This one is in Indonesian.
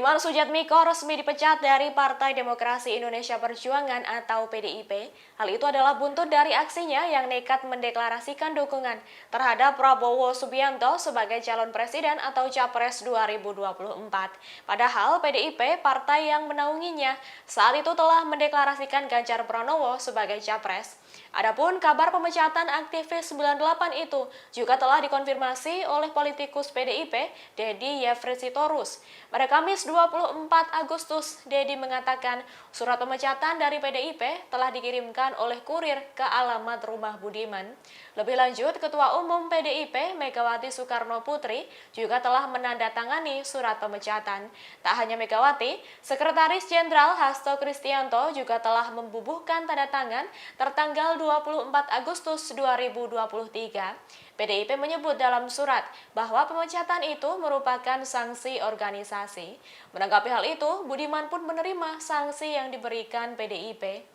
Budiman Sujatmiko resmi dipecat dari Partai Demokrasi Indonesia Perjuangan atau PDIP. Hal itu adalah buntut dari aksinya yang nekat mendeklarasikan dukungan terhadap Prabowo Subianto sebagai calon presiden atau Capres 2024. Padahal PDIP, partai yang menaunginya, saat itu telah mendeklarasikan Ganjar Pranowo sebagai Capres. Adapun kabar pemecatan aktivis 98 itu juga telah dikonfirmasi oleh politikus PDIP, Dedi Yefri Sitorus. Pada Kamis 24 Agustus, Dedi mengatakan surat pemecatan dari PDIP telah dikirimkan oleh kurir ke alamat rumah Budiman. Lebih lanjut, Ketua Umum PDIP Megawati Soekarno Putri juga telah menandatangani surat pemecatan. Tak hanya Megawati, Sekretaris Jenderal Hasto Kristianto juga telah membubuhkan tanda tangan tertanggal 24 Agustus 2023. PDIP menyebut dalam surat bahwa pemecatan itu merupakan sanksi organisasi. Menanggapi hal itu, Budiman pun menerima sanksi yang diberikan PDIP.